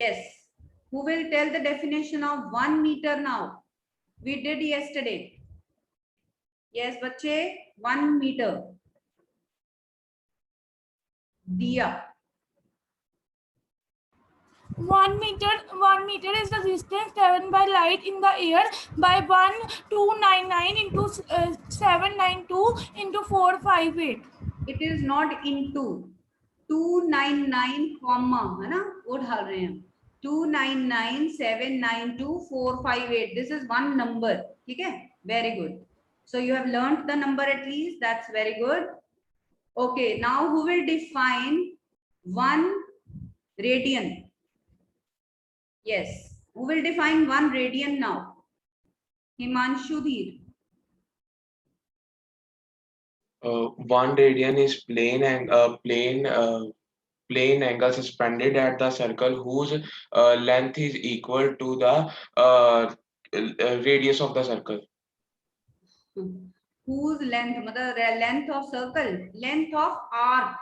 Yes. Who will tell the definition of 1 meter now? We did yesterday. Yes, बच्चे 1 meter. Diya. 1 meter is the distance traveled by light in the air by 1299 into 792 into 458. It is not into 299 comma है ना, वो डाल रहे हैं 2997992 This is one number. ठीक है, very good. So you have learned the number at least. That's very good. Okay, now who will define 1 radian? Yes, who will define 1 radian now? Himanshu Dheer. 1 radian is plane and plane angle suspended at the circle whose length is equal to the radius of the circle. Whose length, मतलब length of circle, length of arc.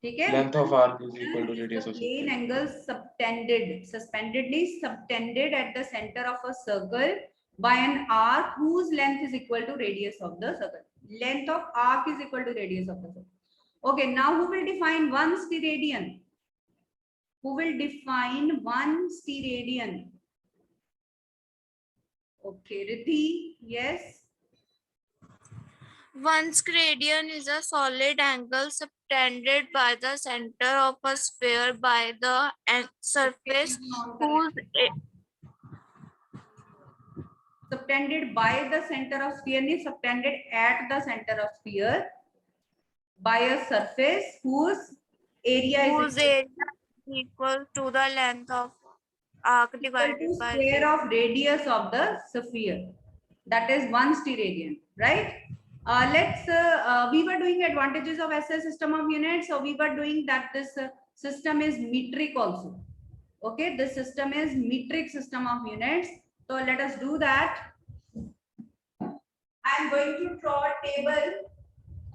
ठीक है, Length of arc is equal to radius of plane circle. angle suspended means subtended at the center of a circle by an arc whose length is equal to radius of the circle. Length of arc is equal to radius of the circle. Okay, now who will define 1 steradian? Who will define 1 steradian? Okay, Riddhi, yes. 1 steradian is a solid angle subtended by the center of a sphere by the surface whose subtended by the center of sphere means subtended at the center of sphere by a surface whose area is equal to the length of arc divided by square of radius of the sphere. That is 1 steradian, right? We were doing advantages of SI system of units. So we were doing that this system is metric also. Okay, this system is metric system of units. So let us do that. I am going to draw a table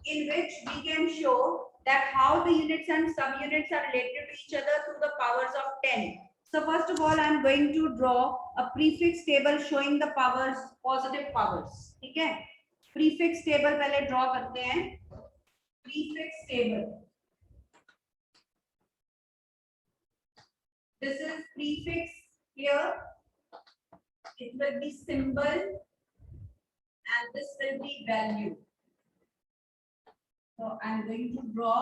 in which we can show that how the units and subunits are related to each other through the powers of 10. So first of all, I am going to draw a prefix table showing the powers, positive powers. ठीक है? Prefix table पहले draw करते हैं. Prefix table. This is prefix here. It will be symbol and this will be value. So I'm going to draw.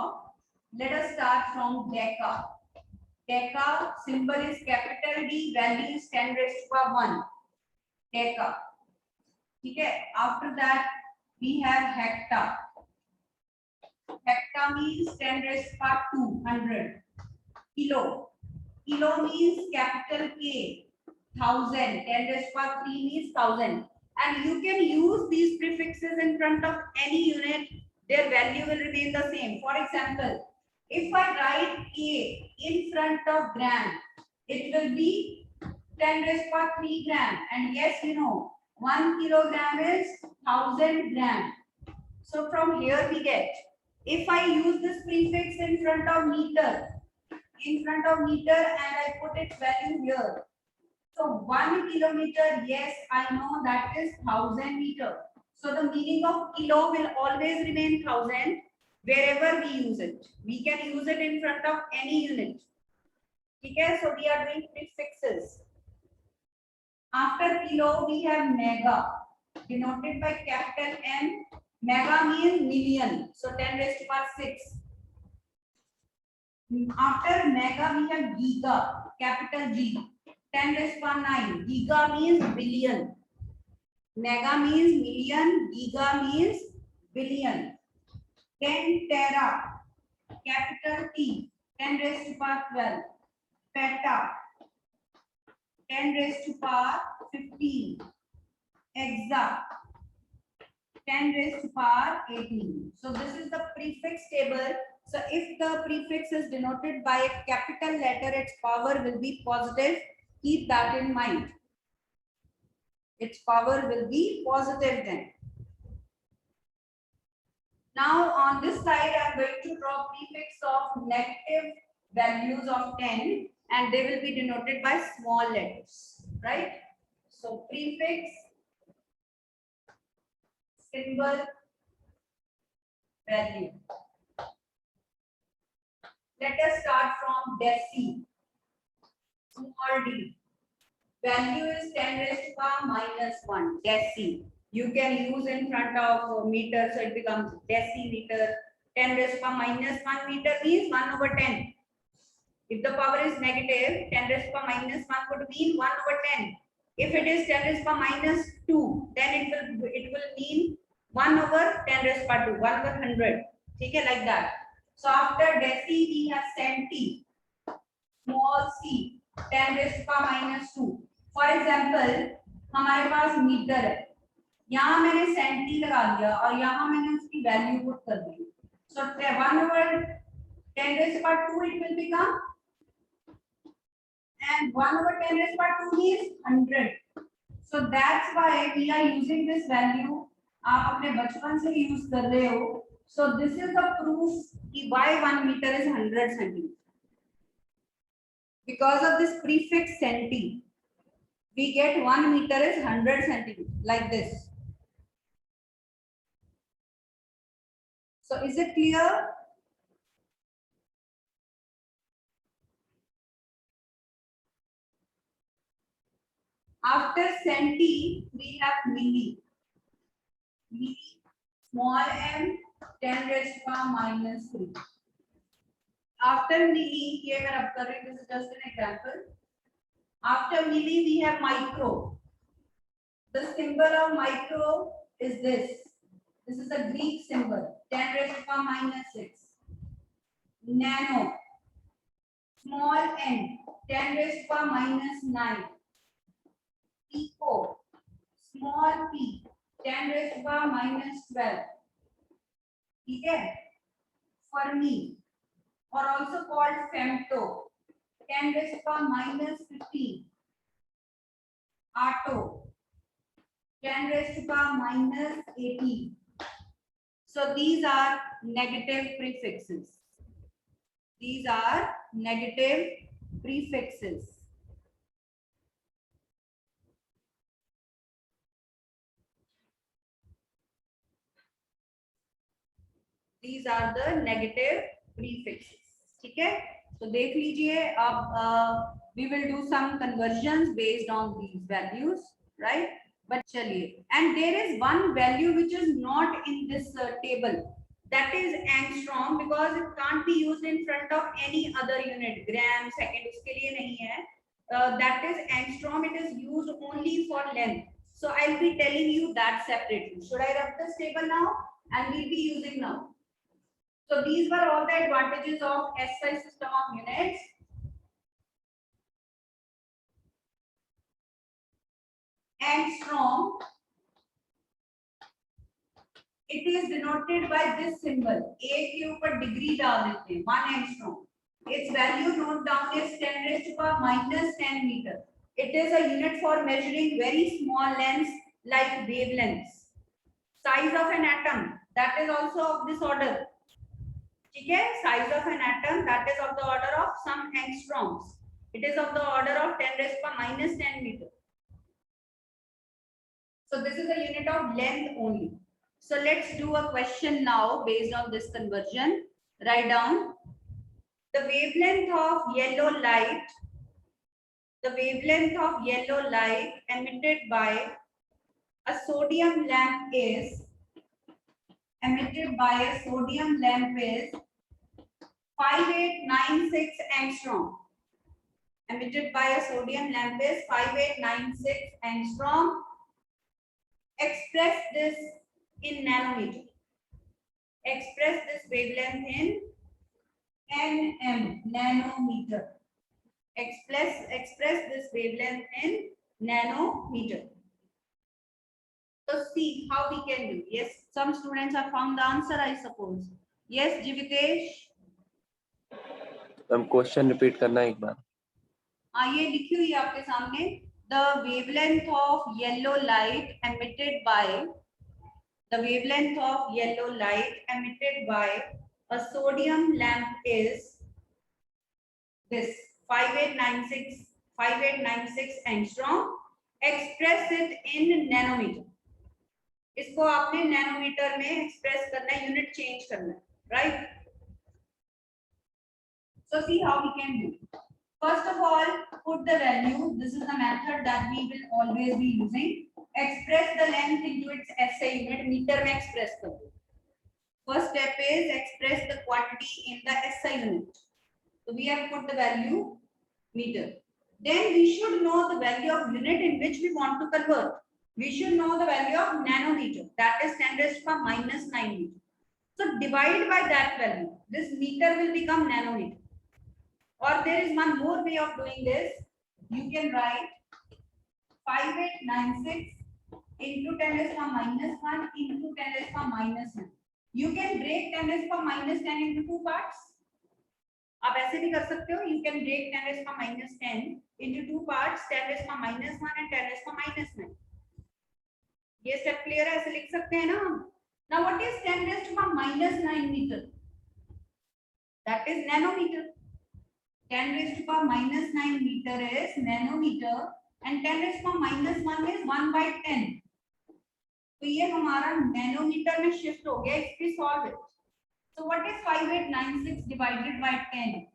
Let us start from deca. Deca symbol is capital D, value is 10 raised to power 1. Deca. Okay. After that, we have hecta. Hecta means 10 raised to power 200. Kilo. Kilo means capital K. 1000. 10 raised to power 3 means 1000. And you can use these prefixes in front of any unit. Their value will remain the same. For example, if I write K in front of gram, it will be 10 raised to power 3 gram. And yes, you know, 1 kilogram is 1000 gram. So from here we get, if I use this prefix in front of meter, and I put its value here. So 1 kilometer, yes, I know that is 1000 meter. So the meaning of kilo will always remain 1000 wherever we use it. We can use it in front of any unit. Okay, so we are doing prefixes. After kilo, we have mega, denoted by capital M. Mega means million. So 10 raised to power 6. After mega, we have giga, capital G. 10 raised to power 9. Giga means billion. Mega means million. Giga means billion. 10 tera, capital T. 10 raised to power 12. Peta, 10 raised to power 15. Exa, 10 raised to power 18. So this is the prefix table. So if the prefix is denoted by a capital letter, its power will be positive. Keep that in mind. Its power will be positive then. Now on this side, I am going to draw prefix of negative values of 10. and they will be denoted by small letters, right? So prefix, symbol, value. Let us start from deci. Small d. Value is 10 raised to power minus 1. Deci. You can use in front of meter, so it becomes decimeter. 10 raised to power minus 1 meter means 1 over 10. If the power is negative, 10 raised to power minus 1 would mean 1 over 10. If it is 10 raised to power minus 2, then it will mean 1 over 10 raised to power 2, 1 over 100. Okay, like that. So after deci, we have centi, small c, 10 raised to power minus 2. For example, हमारे पास metre है, यहाँ मैंने senti लगा दिया और यहाँ मैंने उसकी वैल्यू पुट कर दी. So 1 over 10 raised to power 2 it will become, and 1 over 10 raised to power 2 is 100. So that's why we are using this value. आप अपने बचपन से यूज कर रहे हो. So this is the proof कि why 1 meter is 100 centimeter. Because of this prefix centi, we get 1 meter is 100 centimeter, like this. So is it clear? After centi, we have milli. Milli, small m, 10 raised to power minus 3. After milli, here we are observing, this is just an example. After milli, we have micro. The symbol of micro is this. This is a Greek symbol, 10 raised to power minus 6. Nano, small n, 10 raised to power minus 9. Pico, small p, 10 raised to power minus 12. Okay? Fermi, or also called femto, 10 raised to power minus 15. Atto, 10 raised to power minus 18. So these are negative prefixes. These are negative prefixes. These are the negative prefixes. ठीक है? तो देख लीजिए अब we will do some conversions based on these values, right? But चलिए, and there is one value which is not in this table. That is angstrom, because it can't be used in front of any other unit. Gram, second, उसके लिए नहीं है. That is angstrom. It is used only for length. So I'll be telling you that separately. Should I rub this table now? And we'll be using now. So these were all the advantages of SI system of units. Angstrom, it is denoted by this symbol. A के ऊपर degree डाल देते हैं, 1 angstrom. Its value note down is 10 raised to power minus 10 meter. It is a unit for measuring very small lengths like wavelengths. Size of an atom, that is also of this order. Okay? Size of an atom, that is of the order of some angstroms. It is of the order of 10 raised to power minus 10 meter. So this is a unit of length only. So let's do a question now based on this conversion. Write down the wavelength of yellow light. The wavelength of yellow light emitted by a sodium lamp is 5896 angstrom. Emitted by a sodium lamp is 5896 angstrom. Express this in nanometer. Express this wavelength in nm, nanometer. Express this wavelength in nanometer. So see how we can do. Yes, some students have found the answer, I suppose. Yes, Jivitesh. हम question repeat करना एक बार. ये लिखी हुई है आपके सामने. The wavelength of yellow light emitted by a sodium lamp is this. 5896 angstrom. Express it in nanometer. इसको आपने नैनोमीटर में एक्सप्रेस करना है, यूनिट चेंज करना है, right? So see how we can do. First of all, put the value. This is the method that we will always be using. Express the length into its SI unit. Meter में express कर दो. First step is express the quantity in the SI unit. So we have put the value meter. Then we should know the value of unit in which we want to convert. We should know the value of nanometer. That is 10 raised to the minus 9 meter. So divide by that value. This meter will become nanometer. Or there is one more way of doing this. You can write 5896 into 10 raised to the minus 1 into 10 raised to the minus 1. You can break 10 raised to the minus 10 into two parts. आप ऐसे भी कर सकते हो. You can break 10 raised to the minus 10 into two parts. 10 raised to the minus 1 and 10 raised to the minus 9. ये step clear है? ऐसे लिख सकते हैं ना हम. Now what is 10 raised to the minus 9 meter? That is nanometer. 10 raised to the minus 9 meter is nanometer and 10 raised to the minus 1 is 1 by 10. तो ये हमारा नैनोमीटर में शिफ्ट हो गया. इसकी solve it. So what is 5896 divided by 10?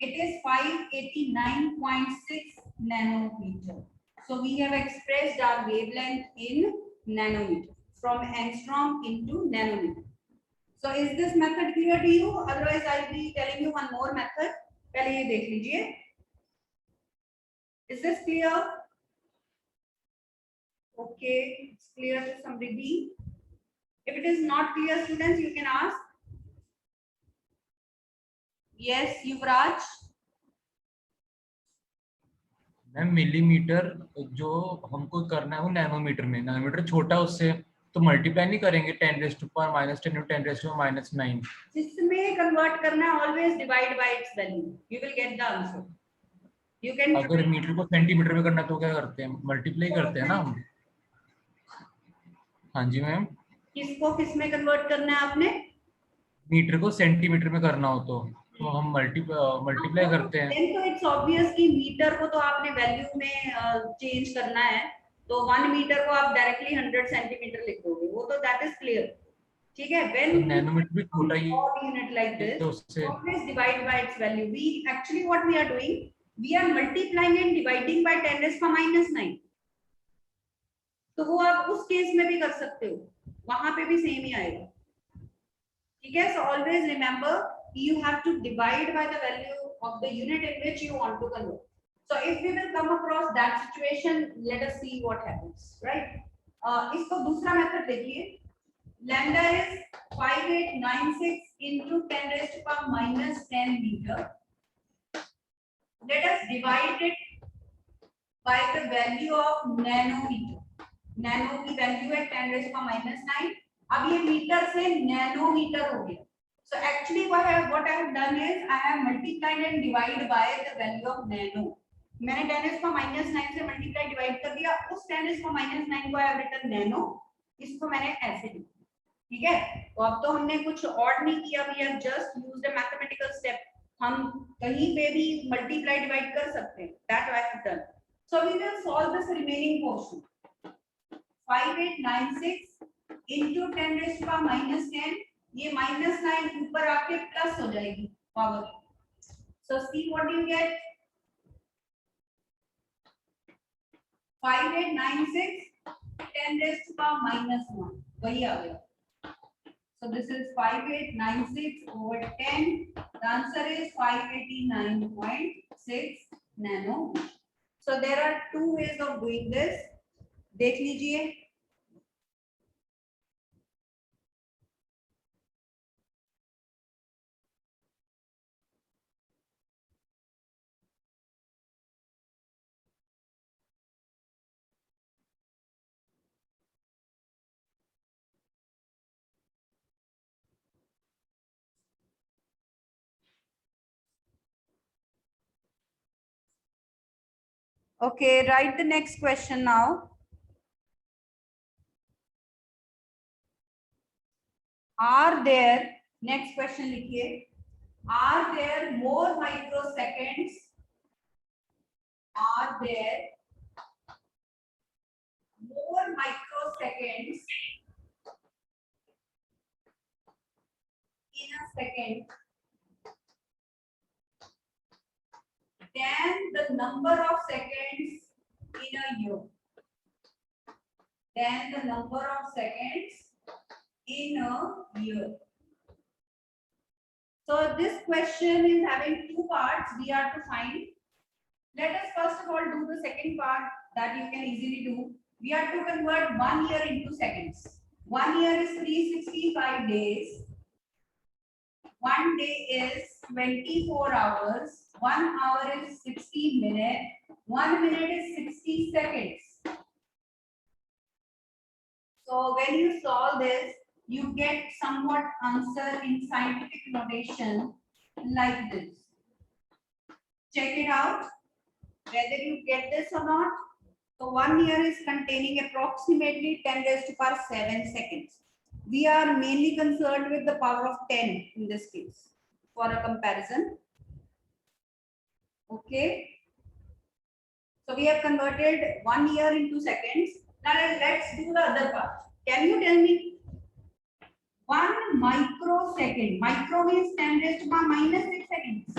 It is 589.6 nanometer. So we have expressed our wavelength in nanometer from angstrom into nanometer. So is this method clear to you? Otherwise I will be telling you one more method. पहले ये देख लीजिए. Is this clear? Okay, it's clear to somebody. If it is not clear, students, you can ask. Yes, Yuvraj. Ma'am millimetre जो हमको करना है वो nanometre में. नैनोमीटर छोटा उससे तो मल्टीप्लाई नहीं करेंगे 10 raised to the minus 10 into 10 raised to the minus 9. जिसमें कन्वर्ट करना है always divide by its value. You will get the answer. You can. अगर मीटर को सेंटीमीटर में करना तो क्या करते हैं? मल्टीप्लाई करते हैं ना हम. हाँ जी मैम. किसको किस में कन्वर्ट करना है आपने? मीटर को सेंटीमीटर में करना हो तो हम मल्टीप्लाई करते हैं. Then तो it's obvious कि मीटर को तो आपने वैल्यू में चेंज करना है, तो 1 मीटर को आप डायरेक्टली 100 सेंटीमीटर लिख दोगे. वो तो दैट इज क्लियर. ठीक है. When नैनोमीटर भी छोटा ही unit like this, तो उससे always divide by its value. We actually what we are doing, we are multiplying and dividing by 10 raised to the minus 9. तो वो आप उस केस में भी कर सकते हो, वहां पे भी सेम ही आएगा. ठीक है. So always remember you have to divide by the value of the unit in which you want to convert. So if we will come across that situation, let us see what happens, right? इसको दूसरा method देखिए. Lambda is 5896 into 10 raised to the minus 10 meter. Let us divide it by the value of nanometer. Nano की value है 10 raised to the minus 9. अब ये metre से nanometre हो गया. So actually what I have done is I have multiplied and divided by the value of nano. मैंने 10 raised to the minus 9 से multiply divide कर दिया. उस 10 raised to the minus 9 को I have written nano. इसको मैंने ऐसे लिखा. ठीक है. तो अब तो हमने कुछ और नहीं किया. We have just used a mathematical step. हम कहीं पे भी multiply divide कर सकते हैं. That I have done. So we will solve this remaining portion. 5896 into 10 raised to the minus 10. ये minus 9 ऊपर आके प्लस हो जाएगी power. So see what you get. 5896 10 raised to the minus 1. वही आ गया. So this is 5896 over 10. The answer is 589.6 nano. So there are two ways of doing this. देख लीजिए. Okay, write the next question now. Are there, next question लिखिए, are there more microseconds are there more microseconds in a second than the number of seconds in a year. Than the number of seconds in a year. So this question is having two parts we are to find. Let us first of all do the second part that you can easily do. We are to convert 1 year into seconds. 1 year is 365 days. 1 day is 24 hours. 1 hour is 60 minutes. 1 minute is 60 seconds. So when you solve this, you get somewhat answer in scientific notation like this. Check it out, whether you get this or not. So 1 year is containing approximately 10 raised to power 7 seconds. We are mainly concerned with the power of 10 in this case for a comparison. Okay. So we have converted 1 year into seconds. Now let's do the other part. Can you tell me 1 microsecond? Micro means 10 raised to power minus 6 seconds.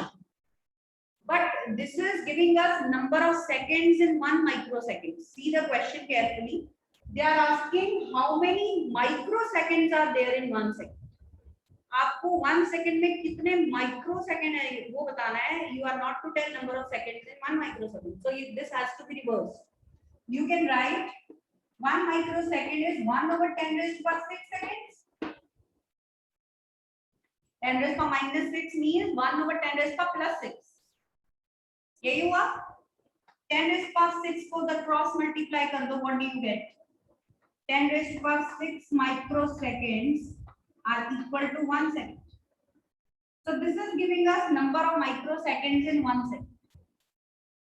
But this is giving us number of seconds in 1 microsecond. See the question carefully. They are asking how many microseconds are there in 1 second. आपको 1 second में कितने microsecond है वो बताना है. You are not to tell number of seconds in 1 microsecond. So this has to be reversed. You can write 1 microsecond is 1 over 10 raised to power 6 seconds. 10 raised to power minus 6 means 1 over 10 raised to power plus 6. यही हुआ. 10 raised to power 6 को the cross multiply कर दो. What do you get? 10 raised to power 6 microseconds are equal to 1 second. So this is giving us number of microseconds in 1 second.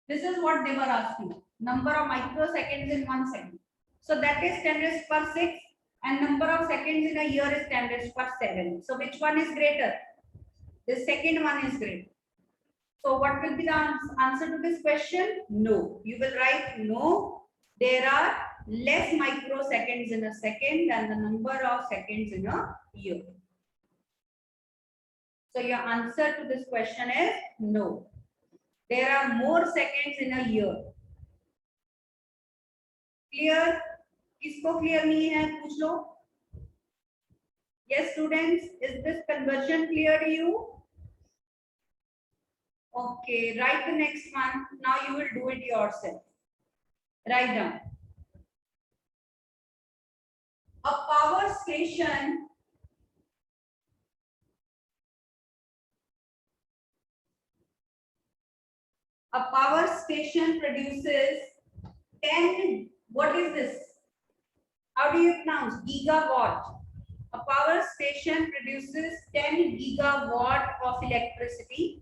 This is what they were asking. Number of microseconds in 1 second. So that is 10 raised to power 6 and number of seconds in a year is 10 raised to power 7. So which one is greater? The second one is greater. So what will be the answer to this question? No. You will write no. There are less microseconds in a second than the number of seconds in a year. So your answer to this question is no. There are more seconds in a year. Clear? किसको clear नहीं है पूछ लो. Yes students, is this conversion clear to you? Okay, write the next one. Now you will do it yourself. Write down. A power station produces 10, what is this? How do you pronounce? Gigawatt. A power station produces 10 gigawatt of electricity.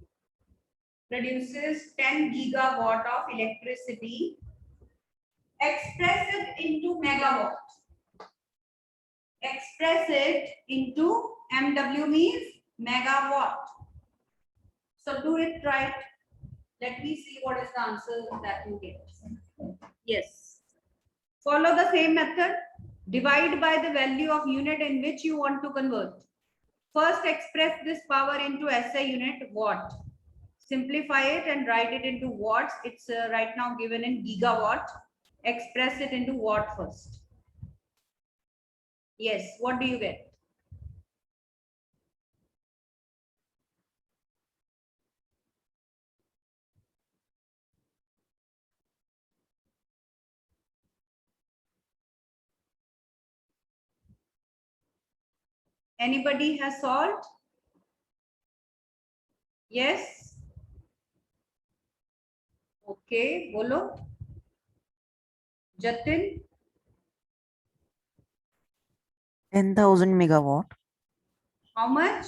Produces 10 gigawatt of electricity. Express it into megawatt. Express it into MW means megawatt. So do it right. Let me see what is the answer that you get. Yes. Follow the same method. Divide by the value of unit in which you want to convert. First express this power into SI unit watt. Simplify it and write it into watts. It's right now given in gigawatt. Express it into watt first. Yes, what do you get? Anybody has solved? Yes. Okay, bolo. Jatin. 10,000 megawatt. How much?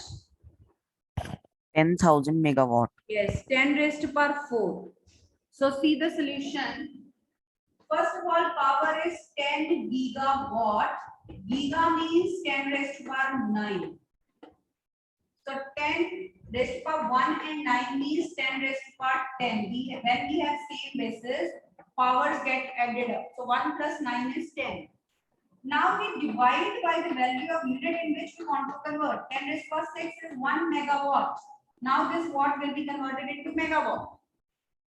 10,000 megawatt. Yes, 10 raised to power 4. So see the solution. First of all, power is 10 gigawatt. Giga means 10 raised to power 9. So 10 raised to power 1 and 9 means 10 raised to power 10. When we have same bases, powers get added up. So 1 plus 9 is 10. Now we divide by the value of unit in which we want to convert. 10 raised to power 6 is 1 megawatt. Now this watt will be converted into megawatt.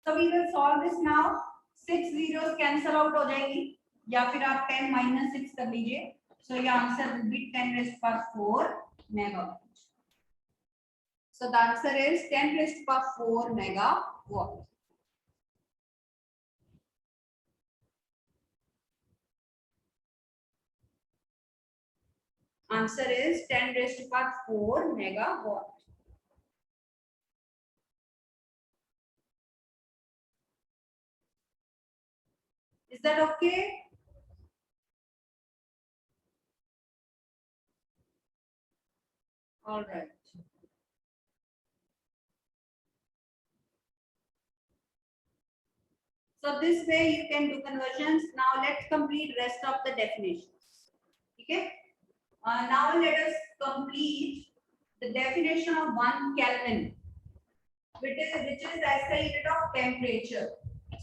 So we will solve this now. 6 zeros cancel out हो जाएगी या फिर आप 10 minus 6 कर लीजिए. So your answer will be 10 raised to power 4 megawatt. So the answer is 10 raised to power 4 megawatt. Answer is 10 raised to power 4 megawatt. Is that okay? All right. So this way you can do conversions. Now let's complete rest of the definitions. Okay. Now let us complete the definition of 1 Kelvin, which is SI unit of temperature.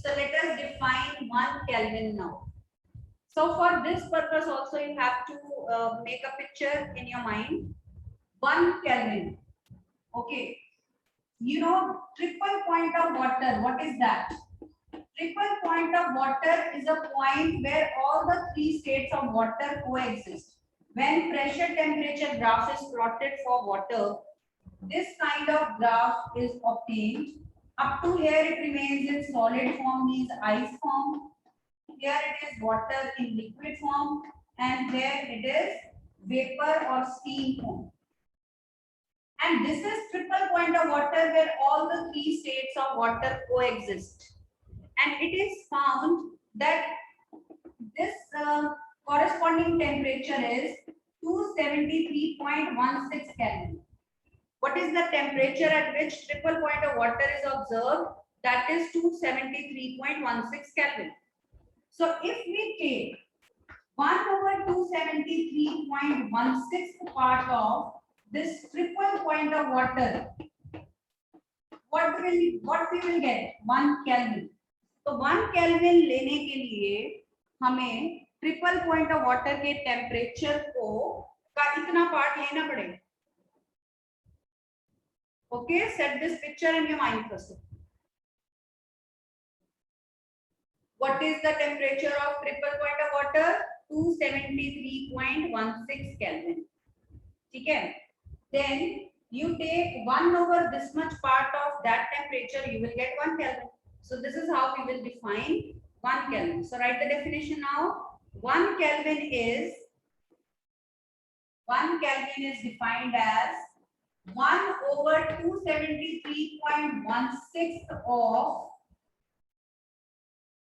So let us define 1 Kelvin now. So for this purpose also you have to make a picture in your mind. 1 Kelvin. Okay. You know triple point of water. What is that? Triple point of water is a point where all the 3 states of water coexist. When pressure temperature graph is plotted for water, this kind of graph is obtained. Up to here it remains in solid form, means ice form. Here it is water in liquid form, and here it is vapor or steam form. And this is triple point of water where all the 3 states of water coexist. And it is found that this corresponding temperature is 273.16 Kelvin. What is the temperature at which triple point of water is observed? That is 273.16 Kelvin. So if we take 1 over 273.16 part of this triple point of water, what we will get? 1 Kelvin. तो 1 kelvin लेने के लिए हमें triple point of water के temperature को का इतना part लेना पड़ेगा. Okay, set this picture in your mind first. What is the temperature of triple point of water? 273.16 kelvin. ठीक है. Then you take 1 over this much part of that temperature, you will get 1 Kelvin. So this is how we will define 1 Kelvin. So write the definition now. 1 Kelvin is defined as 1 over 273.16 of,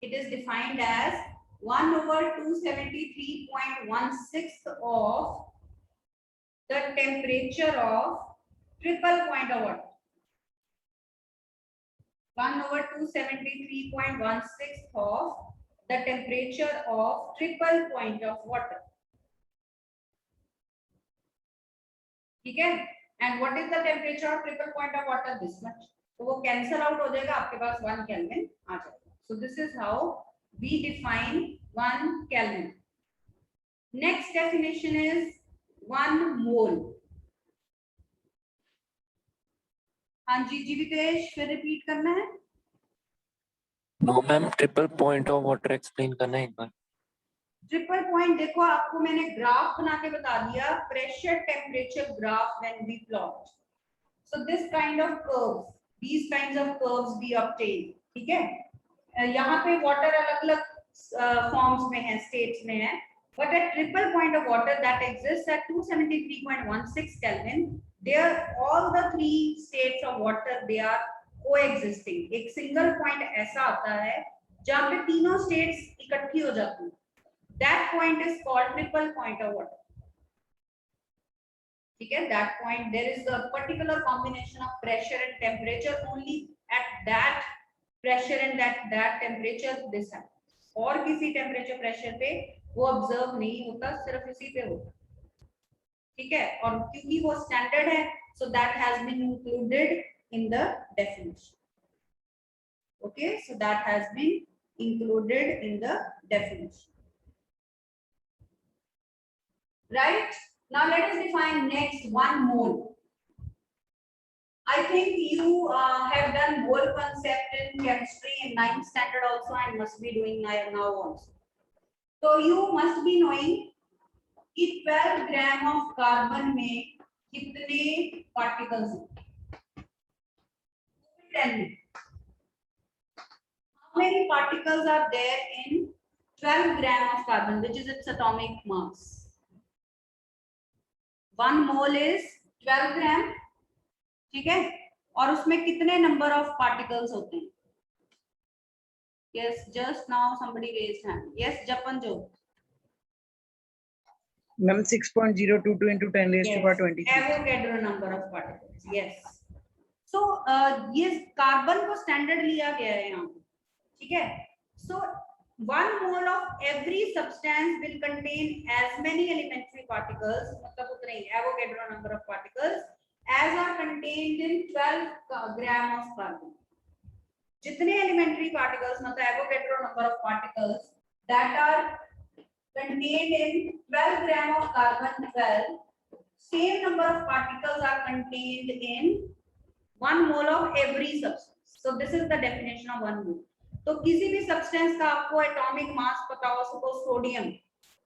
it is defined as 1 over 273.16 of the temperature of triple point of water. 1 over 273.16 of the temperature of triple point of water. ठीक है. And what is the temperature of triple point of water? This much. तो वो cancel out हो जाएगा, आपके पास 1 Kelvin आ जाएगा. So this is how we define 1 Kelvin. Next definition is 1 mole. हाँ जी जीवितेश, फिर रिपीट करना है. No ma'am, triple point of water explain करना है एक बार. ट्रिपल पॉइंट देखो, आपको मैंने ग्राफ बना के बता दिया, pressure temperature graph when we plot. So this kind of curves, these kinds of curves we obtain. ठीक है. यहाँ पे वाटर अलग अलग फॉर्म्स में है, स्टेट्स में है, but at triple point of water that exists at 273.16 Kelvin, there all the 3 states of water they are coexisting. एक सिंगल पॉइंट ऐसा आता है जहाँ पे तीनों स्टेट्स इकट्ठी हो जाती हैं. That point is called triple point of water. ठीक है. That point there is a particular combination of pressure and temperature. Only at that pressure and that temperature this happens. और किसी टेम्परेचर प्रेशर पे वो ऑब्जर्व नहीं होता, सिर्फ इसी पे होता. ठीक है, और क्योंकि वो स्टैंडर्ड है, so that has been included in the definition. Okay, so that has been included in the definition. Right? Now let us define next 1 mole. I think you have done mole concept in chemistry in 9th standard also and must be doing now also. So you must be knowing कि 12 ग्राम of carbon में कितने particles हैं? Tell me. How many particles are there in 12 gram of carbon, which is its atomic mass? 1 mole is 12 gram, ठीक है, और उसमें कितने number of particles होते हैं? Yes, just now somebody raised hand. Yes, Japanjot. Ma'am, 6.022 into 10 raised to power 23. Avogadro number of particles. Yes. So ये carbon को standard लिया गया है यहाँ, ठीक है. So 1 mole of every substance will contain as many elementary particles, मतलब उतना ही Avogadro number of particles as are contained in 12 gram of carbon. जितने elementary particles मतलब Avogadro number of particles that are contained in 12 gram of carbon 12, same number of particles are contained in 1 mole of every substance. So this is the definition of 1 mole. तो किसी भी substance का आपको atomic mass पता हो, suppose sodium,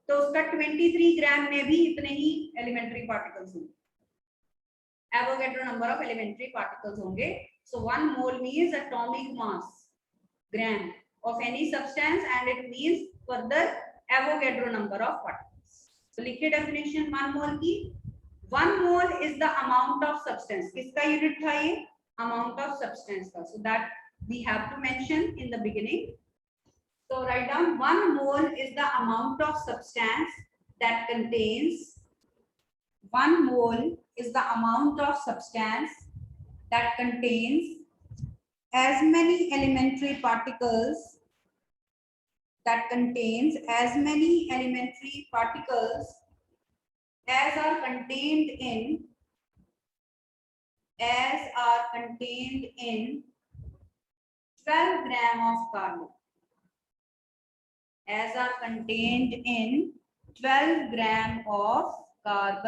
तो उसका 23 ग्राम में भी इतने ही elementary particles होंगे. Avogadro number of elementary particles होंगे. So 1 mole means atomic mass gram of any substance, and it means further Avogadro number of particles. So लिखिए definition 1 mole की. 1 mole is the amount of substance. किसका unit था ये? Amount of substance का. So that we have to mention in the beginning. So write down 1 mole is the amount of substance that contains. 1 mole is the amount of substance that contains as many elementary particles. That contains as many elementary particles as are contained in 12 gram of carbon, as are contained in 12 gram of carbon.